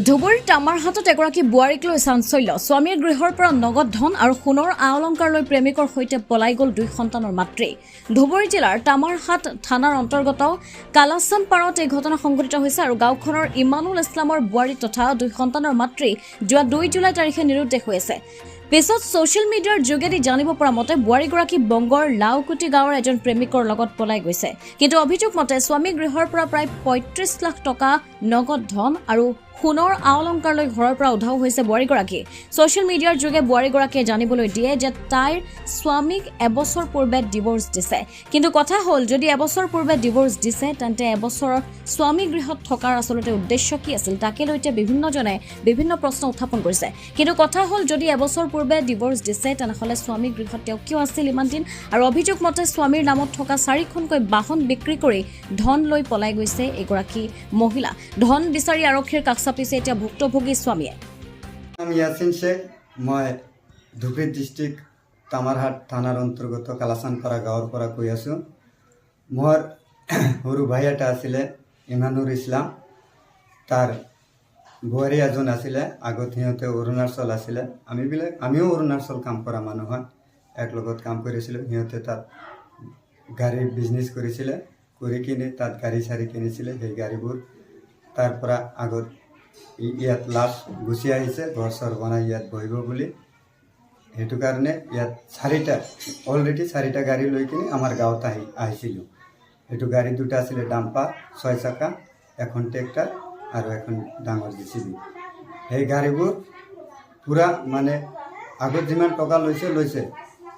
ধুবুৰীৰ তামাৰহাটত এগৰাকী বোৱাৰীক লৈ চাঞ্চল্য। স্বামীৰ গৃহৰ পৰা নগদ ধন আৰু সোণৰ আ-অলংকাৰ লৈ প্ৰেমিকৰ সৈতে পলাই গ'ল 2 সন্তানৰ মাতৃ। ধুবুৰী জিলাৰ তামাৰহাট থানাৰ অন্তৰ্গত কালাচান পাৰত এই ঘটনা সংঘটিত হৈছে আৰু গাঁওখনৰ ইমানুল ইছলামৰ বোৱাৰী তথা 2 সন্তানৰ মাতৃ যোৱা 2 জুলাই তাৰিখে নিৰুদ্দেশ হৈ আছে। পিছত ছ'চিয়েল মিডিয়াৰ যোগেদি জানিব পৰা মতে বোৱাৰীগৰাকী বংগৰ লাওকুটি গাঁৱৰ এজন প্ৰেমিকৰ লগত পলাই গৈছে। কিন্তু অভিযোগ মতে স্বামী গৃহৰ পৰা প্ৰায় 35 লাখ টকা নগদ ধন আৰু সোণৰ আ-অলংকাৰ লৈ ঘৰৰ পৰা উধাও হৈছে বোৱাৰীগৰাকী। ছ'চিয়েল মিডিয়াৰ যোগে বোৱাৰীগৰাকীয়ে জানিবলৈ দিয়ে যে তাইৰ স্বামীক এবছৰ পূৰ্বে ডিভোৰ্চ দিছে। কিন্তু কথা হ'ল, যদি এবছৰ পূৰ্বে ডিভোৰ্চ দিছে তেন্তে এবছৰৰ স্বামী গৃহত থকাৰ আচলতে উদ্দেশ্য কি আছিল, তাকে লৈ বিভিন্নজনে বিভিন্ন প্ৰশ্ন উত্থাপন কৰিছে। কিন্তু কথা হ'ল, যদি এবছৰ পূৰ্বে ডিভোৰ্চ দিছে তেনেহ'লে স্বামী গৃহত তেওঁ কিয় আছিল ইমান দিন? আৰু অভিযোগ মতে স্বামীৰ নামত থকা 4খনকৈ বাহন বিক্ৰী কৰি ধন লৈ পলাই গৈছে এগৰাকী মহিলা। ধন বিচাৰি আৰক্ষীৰ কাষ চাপিছে এতিয়া ভুক্তভোগী স্বামীয়ে। আমি ইয়াছিন শেখ, মই ধুবুৰী ডিষ্ট্ৰিক্ট তামাৰহাট থানাৰ অন্তৰ্গত কালাচানপাৰা গাঁৱৰ পৰা কৈ আছোঁ। মোৰ সৰু ভাই এটা আছিলে ইমানুল ইছলাম, তাৰ বোৱাৰী এজন আছিলে। আগত সিহঁতে অৰুণাচল আছিলে, আমিও অৰুণাচল কাম কৰা মানুহ হয়, একলগত কাম কৰিছিলোঁ। সিহঁতে তাত গাড়ীৰ বিজনেছ কৰিছিলে, কৰি কিনে তাত গাড়ী চাৰি কিনিছিলে। সেই গাড়ীবোৰ তাৰ পৰা আগত ইয়াত লাষ্ট গুচি আহিছে, ঘৰ চৰ বনাই ইয়াত বহিব বুলি। সেইটো কাৰণে ইয়াত অলৰেডি চাৰিটা গাড়ী লৈ কিনে আমাৰ গাঁৱত আহিছিলোঁ। সেইটো গাড়ী দুটা আছিলে ডাম্পাৰ 6 চকা, এখন ট্ৰেক্টাৰ আৰু এখন ডাঙৰ JCB। সেই গাড়ীবোৰ পূৰা মানে আগত যিমান টকা লৈছে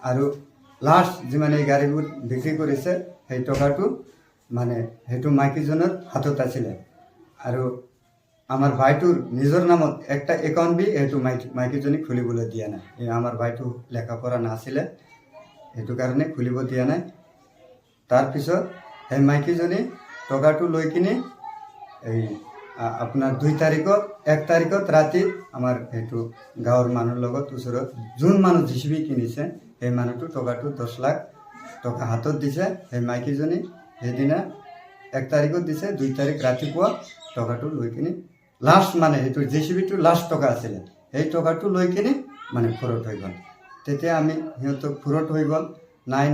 আৰু লাষ্ট যিমান এই গাড়ীবোৰ বিক্ৰী কৰিছে সেই টকাটো মানে সেইটো মাইকীজনৰ হাতত আছিলে। আৰু আমাৰ ভাইটোৰ নিজৰ নামত একটা একাউণ্ট বি সেইটো মাইকীজনীক খুলিবলৈ দিয়া নাই। আমাৰ ভাইটো লেখাপঢ়া নাছিলে, সেইটো কাৰণে খুলিব দিয়া নাই। তাৰপিছত সেই মাইকীজনী টকাটো লৈ কিনে এই আপোনাৰ 1 তাৰিখত ৰাতি আমাৰ সেইটো গাঁৱৰ মানুহৰ লগত ওচৰত যোন মানুহ JCB কিনিছে সেই মানুহটো টকাটো 10 লাখ টকা হাতত দিছে। সেই মাইকীজনী সেইদিনা 1 তাৰিখত দিছে, 2 তাৰিখ ৰাতিপুৱা টকাটো লৈ কিনে লাষ্ট মানে সেইটো JCBটো লাষ্ট টকা আছিলে, সেই টকাটো লৈ কিনে মানে ফৰট হৈ গ'ল। তেতিয়া আমি সিহঁতক ফৰট হৈ গ'ল, নাই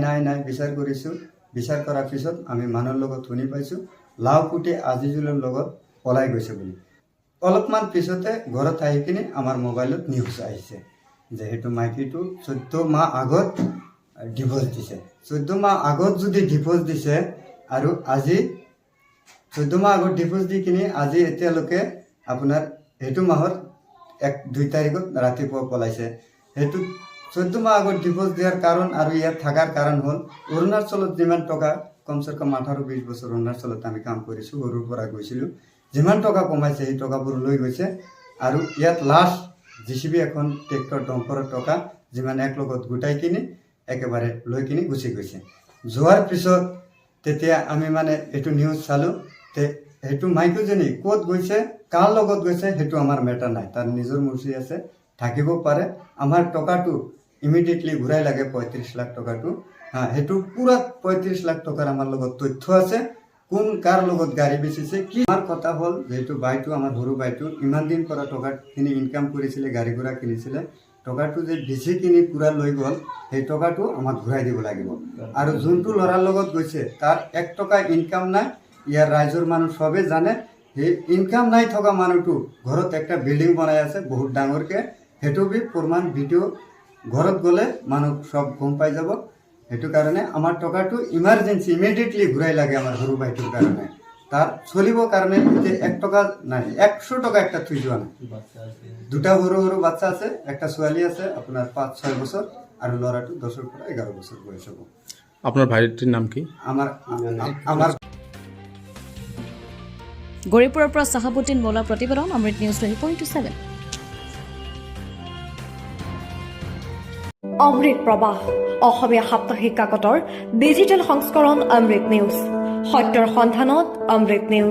বিচাৰ কৰিছোঁ। বিচাৰ কৰাৰ পিছত আমি মানুহৰ লগত শুনি পাইছোঁ লাওকুটি আজিজুলৰ লগত পলাই গৈছে বুলি। অলপমান পিছতে ঘৰত আহি কিনে আমাৰ মোবাইলত নিউজ আহিছে যে সেইটো মাইকীটো 14 মাহ আগত ডিভোৰ্চ দিছে। 14 মাহ আগত যদি ডিভোৰ্চ দিছে আৰু আজি 14 মাহ আগত ডিভোৰ্চ দি কিনে আজি এতিয়ালৈকে আপোনাৰ সেইটো মাহৰ 2 তাৰিখত ৰাতিপুৱা পলাইছে। সেইটো 14 মাহ আগত ডিভোৰ্চ দিয়াৰ কাৰণ আৰু ইয়াত থকাৰ কাৰণ হ'ল অৰুণাচলত যিমান টকা, কমচে কম 18-20 বছৰ অৰুণাচলত আমি কাম কৰিছোঁ, সৰুৰ পৰা গৈছিলোঁ। যিমান টকা কমাইছে সেই টকাবোৰ লৈ গৈছে আৰু ইয়াত লাষ্ট JCB এখন ট্ৰেক্টৰ ডম্পৰৰ টকা যিমান একলগত গোটাই কিনে একেবাৰে লৈ কিনে গুচি গৈছে। যোৱাৰ পিছত তেতিয়া আমি মানে এইটো নিউজ চালোঁ, সেইটো মাইকীজনী ক'ত গৈছে, কাৰ লগত গৈছে সেইটো আমাৰ মেটাৰ নাই, তাৰ নিজৰ মৰ্জি আছে, থাকিব পাৰে। আমাৰ টকাটো ইমিডিয়েটলি ঘূৰাই লাগে 35 লাখ টকাটো। সেইটো পূৰা 35 লাখ টকাৰ আমাৰ লগত তথ্য আছে, কোন কাৰ লগত গাড়ী বেচিছে কি। আমাৰ কথা হ'ল যিহেতু বাইটো, আমাৰ সৰু বাইটো ইমান দিন পৰা টকাখিনি ইনকাম কৰিছিলে, গাড়ী ঘোঁৰা কিনিছিলে, টকাটো যে বেচি কিনি পূৰা লৈ গ'ল, সেই টকাটো আমাক ঘূৰাই দিব লাগিব। আৰু যোনটো ল'ৰাৰ লগত গৈছে তাৰ 1 টকা ইনকাম নাই, ইয়াৰ ৰাইজৰ মানুহ চবে জানে। সেই ইনকাম নাই থকা মানুহটো ঘৰত একটা বিল্ডিং বনাই আছে বহুত ডাঙৰকৈ, সেইটো বি প্ৰমাণ ভিডিঅ' ঘৰত গ'লে মানুহ সব গম পাই যাব। সেইটো কাৰণে আমাৰ টকাটো ইমাৰ্জেঞ্চি ইমিডিয়েটলি ঘূৰাই লাগে আমাৰ সৰু ভাইটোৰ কাৰণে। তাৰ চলিবৰ কাৰণে এতিয়া 1 টকা নাই, 100 টকা একটা থৈ যোৱা নাই। 2টা সৰু বাচ্চা আছে, একটা ছোৱালী আছে আপোনাৰ 5-6 বছৰ আৰু ল'ৰাটো 10-ৰ পৰা 11 বছৰ বয়স হ'ব। আপনাৰ ভাইটিৰ নাম কি? আমাৰ গৌৰীপুৰৰ পৰা চাহাবুদ্দিন মৌলাৰ প্ৰতিবেদন, অমৃত নিউজ 20.7। অমৃত প্ৰবাহ অসমীয়া সাপ্তাহিক কাকতৰ ডিজিটেল সংস্কৰণ অমৃত নিউজ, সত্যৰ সন্ধানত অমৃত নিউজ।